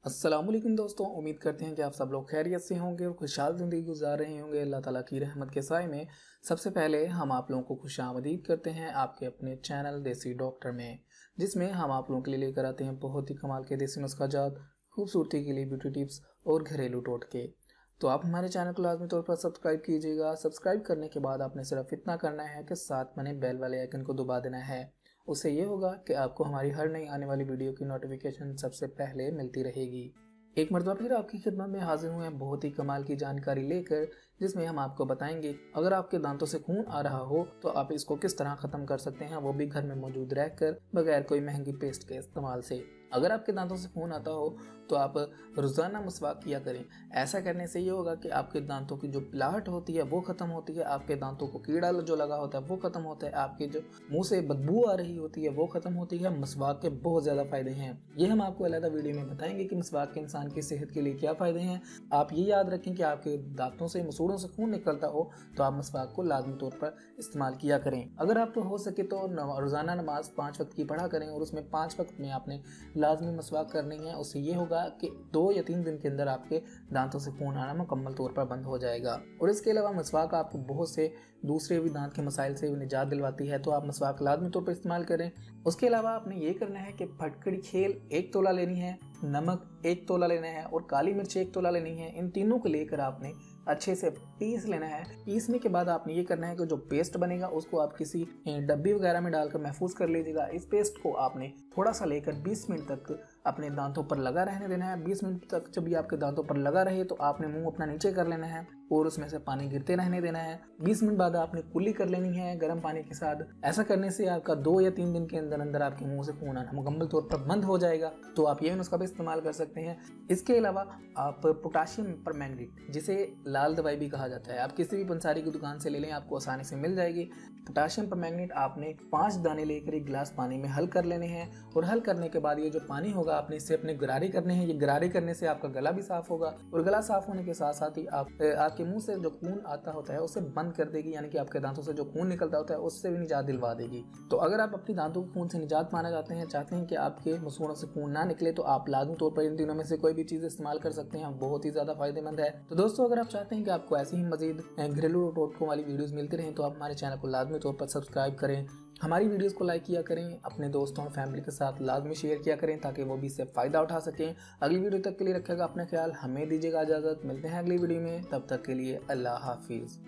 अस्सलामुअलैकुम दोस्तों, उम्मीद करते हैं कि आप सब लोग खैरियत से होंगे और खुशहाल ज़िंदगी गुजार रहे होंगे अल्लाह ताला की रहमत के साए में। सबसे पहले हम आप लोगों को खुशामदीद करते हैं आपके अपने चैनल देसी डॉक्टर में, जिसमें हम आप लोगों के लिए लेकर आते हैं बहुत ही कमाल के देसी नुस्खाजात, खूबसूरती के लिए ब्यूटी टिप्स और घरेलू टोटके। तो आप हमारे चैनल को लाजमी तौर पर सब्सक्राइब कीजिएगा। सब्सक्राइब करने के बाद आपने सिर्फ इतना करना है कि साथ बने बेल वाले आइकन को दबा देना है। उससे ये होगा कि आपको हमारी हर नई आने वाली वीडियो की नोटिफिकेशन सबसे पहले मिलती रहेगी। एक मरतबा फिर आपकी खिदमत में हाजिर हुए हैं बहुत ही कमाल की जानकारी लेकर, जिसमें हम आपको बताएंगे अगर आपके दांतों से खून आ रहा हो तो आप इसको किस तरह खत्म कर सकते हैं, वो भी घर में मौजूद रहकर बगैर कोई महंगी पेस्ट के इस्तेमाल से। अगर आपके दांतों से खून आता हो तो आप रोजाना मसवाक किया करें। ऐसा करने से ये होगा कि आपके दांतों की जो पिलाहट होती है वो खत्म होती है, आपके दांतों को कीड़ा जो लगा होता है वो खत्म होता है, आपके जो मुंह से बदबू आ रही होती है वो खत्म होती है। मसवाक के बहुत ज्यादा फायदे हैं, ये हम आपको अलग वीडियो में बताएंगे कि मसवाक के इंसान की सेहत के लिए क्या फायदे हैं। आप ये याद रखें कि आपके दांतों से मसूड़ों से खून निकलता हो तो आप मसवाक को लाजमी तौर पर इस्तेमाल किया करें। अगर आपको हो सके तो रोजाना नमाज 5 वक्त की पढ़ा करें और उसमें 5 वक्त में आपने लाजमी मसवाक करनी है। उससे ये होगा कि 2 या 3 दिन के अंदर आपके दांतों से खून आना मुकम्मल तौर पर बंद हो जाएगा। और इसके अलावा मसवाक आपको बहुत से दूसरे भी दांत के मसाइल से निजात दिलवाती है, तो आप मसवाक लाजमी तौर पर इस्तेमाल करें। उसके अलावा आपने ये करना है कि फटकड़ी खेल 1 तोला लेनी है, नमक 1 तोला लेना है और काली मिर्च 1 तोला लेनी है। इन तीनों को लेकर आपने अच्छे से पीस लेना है। पीसने के बाद आपने ये करना है कि जो पेस्ट बनेगा उसको आप किसी डब्बी वगैरह में डालकर महफूज कर लीजिएगा। इस पेस्ट को आपने थोड़ा सा लेकर 20 मिनट तक अपने दांतों पर लगा रहने देना है। 20 मिनट तक जब ये आपके दांतों पर लगा रहे तो आपने मुंह अपना नीचे कर लेना है और उसमें से पानी गिरते रहने देना है। 20 मिनट बाद आपने कुल्ली कर लेनी है गर्म पानी के साथ। ऐसा करने से आपका 2 या 3 दिन के अंदर अंदर आपके मुंह से खून आना मुकम्मल तौर पर बंद हो जाएगा। तो आप ये नुस्खा भी इस्तेमाल कर सकते हैं। इसके अलावा आप पोटाशियम परमैंगनेट, जिसे लाल दवाई भी कहा जाता है, आप किसी भी पंसारी की दुकान से ले लें, आपको आसानी से मिल जाएगी। पोटाशियम परमैंगनेट आपने 5 दाने लेकर 1 गिलास पानी में हल कर लेने हैं और हल करने के बाद ये जो पानी होगा आपने इससे अपने गरारे करने हैं। ये गरारे करने से आपका गला भी साफ होगा और गला साफ होने के साथ साथ ही आपके मुंह से जो खून आता होता है उसे बंद कर देगी, यानी कि आपके दांतों से जो खून निकलता होता है उससे भी निजात दिलवा देगी। तो अगर आप अपनी दांतों के खून से निजात पाना चाहते हैं कि आपके मसूड़ों से खून ना निकले, तो आप लाजमी तौर पर इन तीनों में से कोई भी चीज इस्तेमाल कर सकते हैं, बहुत ही ज्यादा फायदेमंद है। तो दोस्तों, अगर आप चाहते हैं कि आपको ऐसी ही मजीद घरेलू टोटकों वाली वीडियोस मिलती रहें तो आप हमारे चैनल को लाजमी तौर पर सब्सक्राइब करें, हमारी वीडियोस को लाइक किया करें, अपने दोस्तों और फैमिली के साथ लाजमी शेयर किया करें ताकि वो भी इससे फ़ायदा उठा सकें। अगली वीडियो तक के लिए रखेगा अपना ख्याल, हमें दीजिएगा इजाज़त। मिलते हैं अगली वीडियो में, तब तक के लिए अल्लाह हाफिज़।